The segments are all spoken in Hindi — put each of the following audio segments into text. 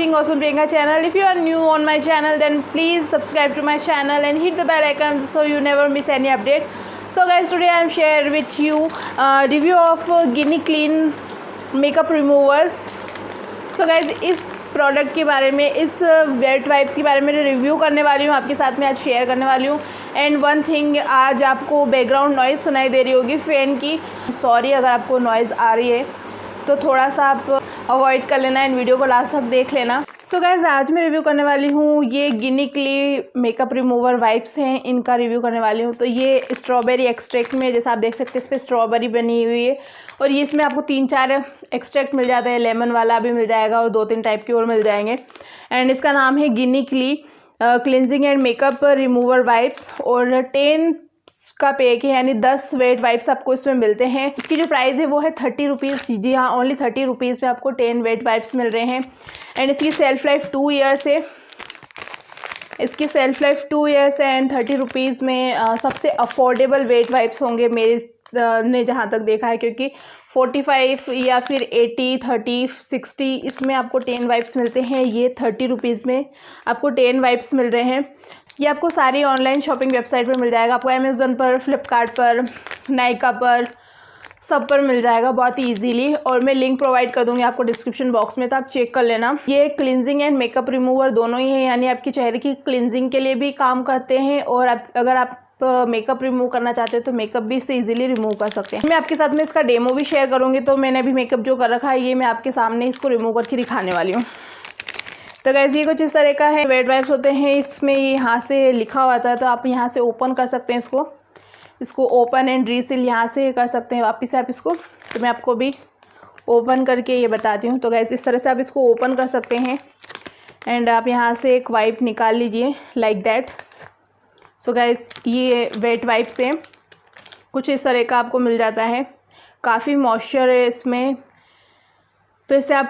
watching awesome Priyanka channel. If you are new on my channel, then please subscribe to my channel and hit the bell icon so you never miss any update. So guys, today I am share with you review of Ginni Clean makeup remover. So guys, इस प्रोडक्ट के बारे में, इस वेट वाइप्स के बारे में रिव्यू करने वाली हूँ, आपके साथ में आज शेयर करने वाली हूँ. एंड वन थिंग, आज आपको बैकग्राउंड नॉइज़ सुनाई दे रही होगी फ़ैन की. सॉरी अगर आपको नॉइज़ आ रही है तो थोड़ा सा आप अवॉइड कर लेना एंड वीडियो को लास्ट तक देख लेना. सो गाइज़, आज मैं रिव्यू करने वाली हूँ ये गिनी क्ली मेकअप रिमूवर वाइप्स हैं, इनका रिव्यू करने वाली हूँ. तो ये स्ट्रॉबेरी एक्सट्रैक्ट में, जैसा आप देख सकते हैं, इस पर स्ट्रॉबेरी बनी हुई है और ये इसमें आपको 3-4 एक्सट्रैक्ट मिल जाता है. लेमन वाला भी मिल जाएगा और 2-3 टाइप के और मिल जाएंगे. एंड इसका नाम है गिनी क्ली cleansing and makeup remover wipes और 10 का पैक है, यानी 10 वेट वाइप्स आपको इसमें मिलते हैं. इसकी जो प्राइस है वो है 30 रुपीज़. जी हाँ, ओनली 30 रुपीज़ में आपको 10 वेट वाइप्स मिल रहे हैं. एंड इसकी सेल्फ लाइफ 2 ईयर्स है. इसकी सेल्फ लाइफ 2 ईयर्स है एंड 30 रुपीज़ में सबसे अफोर्डेबल वेट वाइप्स होंगे मेरे ने जहाँ तक देखा है, क्योंकि 45 या फिर 80, 30, 60 इसमें आपको 10 वाइप्स मिलते हैं. ये 30 रुपीज़ में आपको 10 वाइप्स मिल रहे हैं. ये आपको सारी ऑनलाइन शॉपिंग वेबसाइट पर मिल जाएगा. आपको अमेज़न पर, फ्लिपकार्ट पर, नायका पर, सब पर मिल जाएगा बहुत ही ईजीली. और मैं लिंक प्रोवाइड कर दूँगी आपको डिस्क्रिप्शन बॉक्स में, तो आप चेक कर लेना. ये क्लिनजिंग एंड मेकअप रिमूवर दोनों ही है, यानी आपके चेहरे की क्लिनजिंग के लिए भी काम करते हैं और अगर आप मेकअप रिमूव करना चाहते हो तो मेकअप भी इससे इजीली रिमूव कर सकते हैं. मैं आपके साथ में इसका डेमो भी शेयर करूँगी. तो मैंने अभी मेकअप जो कर रखा है, ये मैं आपके सामने इसको रिमूव करके दिखाने वाली हूँ. तो गाइस, ये कुछ इस तरह का है. वेट वाइप्स होते हैं, इसमें यहाँ से लिखा हुआ था, तो आप यहाँ से ओपन कर सकते हैं इसको ओपन एंड रीसील यहाँ से कर सकते हैं वापस से आप इसको. तो मैं आपको भी ओपन करके ये बताती हूँ. तो गाइस, इस तरह से आप इसको ओपन कर सकते हैं एंड आप यहाँ से एक वाइप निकाल लीजिए लाइक दैट. सो गाइस, ये वेट वाइप्स हैं, कुछ इस तरह का आपको मिल जाता है. काफ़ी मॉइस्चर है इसमें, तो इसे आप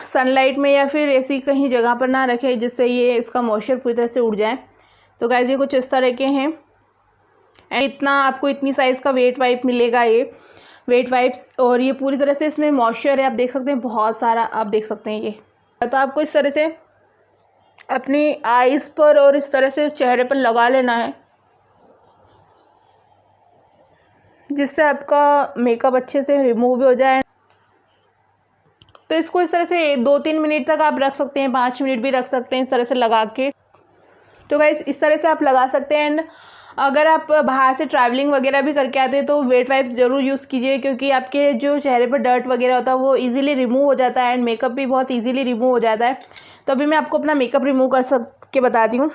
सनलाइट में या फिर ऐसी कहीं जगह पर ना रखें जिससे ये इसका मॉइस्चर पूरी तरह से उड़ जाए. तो गाइस, ये कुछ इस तरह के हैं एंड इतना आपको इतनी साइज़ का वेट वाइप मिलेगा, ये वेट वाइप्स. और ये पूरी तरह से इसमें मॉइस्चर है, आप देख सकते हैं बहुत सारा, आप देख सकते हैं ये. तो आपको इस तरह से अपनी आईज़ पर और इस तरह से चेहरे पर लगा लेना है, जिससे आपका मेकअप अच्छे से रिमूव हो जाए. तो इसको इस तरह से 2-3 मिनट तक आप रख सकते हैं, 5 मिनट भी रख सकते हैं इस तरह से लगा के. तो गाइस, इस तरह से आप लगा सकते हैं. एंड अगर आप बाहर से ट्रैवलिंग वगैरह भी करके आते हैं तो वेट वाइप्स ज़रूर यूज़ कीजिए, क्योंकि आपके जो चेहरे पर डर्ट वगैरह होता है वो इजीली रिमूव हो जाता है एंड मेकअप भी बहुत इजीली रिमूव हो जाता है. तो अभी मैं आपको अपना मेकअप रिमूव कर के बताती हूँ.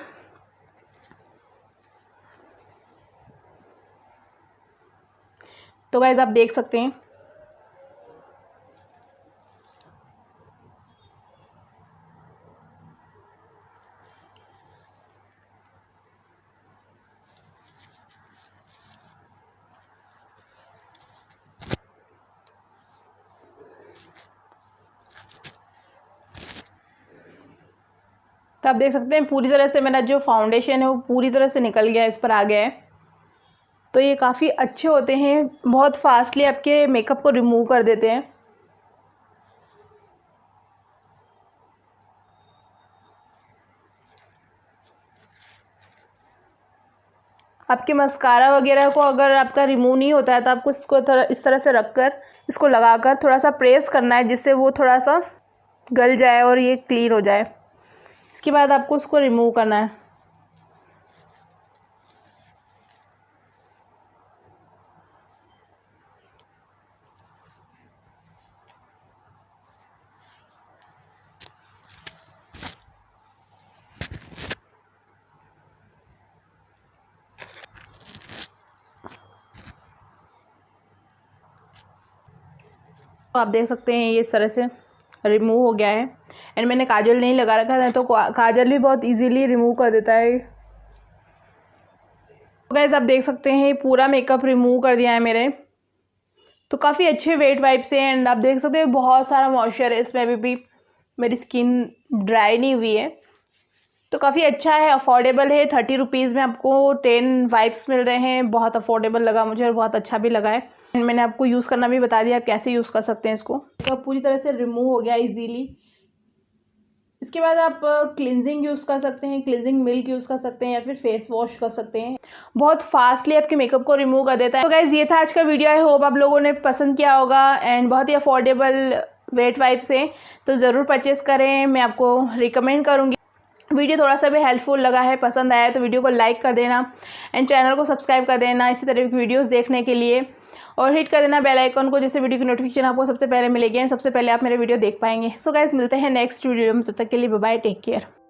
तो गाइस, आप देख सकते हैं तो आप देख सकते हैं पूरी तरह से मेरा जो फाउंडेशन है वो पूरी तरह से निकल गया, इस पर आ गया है. तो ये काफ़ी अच्छे होते हैं, बहुत फास्टली आपके मेकअप को रिमूव कर देते हैं. आपके मस्कारा वगैरह को अगर आपका रिमूव नहीं होता है तो आपको इसको इस तरह से रखकर इसको लगाकर थोड़ा सा प्रेस करना है, जिससे वो थोड़ा सा गल जाए और ये क्लीन हो जाए. इसके बाद आपको उसको रिमूव करना है. तो आप देख सकते हैं ये इस तरह से रिमूव हो गया है. एंड मैंने काजल नहीं लगा रखा था, तो काजल भी बहुत इजीली रिमूव कर देता है. तो गाइस, आप देख सकते हैं पूरा मेकअप रिमूव कर दिया है मेरे. तो काफ़ी अच्छे वेट वाइप्स हैं एंड आप देख सकते हैं बहुत सारा मॉइस्चर है इसमें. अभी भी मेरी स्किन ड्राई नहीं हुई है. तो काफ़ी अच्छा है, अफोर्डेबल है. 30 रुपीज़ में आपको 10 वाइप्स मिल रहे हैं. बहुत अफोर्डेबल लगा मुझे और बहुत अच्छा भी लगा है. मैंने आपको यूज़ करना भी बता दिया, आप कैसे यूज़ कर सकते हैं इसको. तो पूरी तरह से रिमूव हो गया इजीली. इसके बाद आप क्लिनजिंग यूज़ कर सकते हैं, क्लिनजिंग मिल्क यूज़ कर सकते हैं या फिर फेस वॉश कर सकते हैं। बहुत फास्टली आपके मेकअप को रिमूव कर देता है। तो गाइज़ ये था आज का वीडियो। आई होप आप लोगों ने पसंद किया होगा एंड बहुत ही अफोर्डेबल वेट वाइप्स हैं, तो ज़रूर परचेस करें, मैं आपको रिकमेंड करूँगी। वीडियो थोड़ा सा भी हेल्पफुल लगा है, पसंद आया तो वीडियो को लाइक कर देना एंड चैनल को सब्सक्राइब कर देना इसी तरह की वीडियोस देखने के लिए, और हिट कर देना बेल आइकन को, जिससे वीडियो की नोटिफिकेशन आपको सबसे पहले मिलेगी एंड सबसे पहले आप मेरे वीडियो देख पाएंगे। सो गाइस मिलते हैं नेक्स्ट वीडियो में, तब तक के लिए बाय बाय, टेक केयर।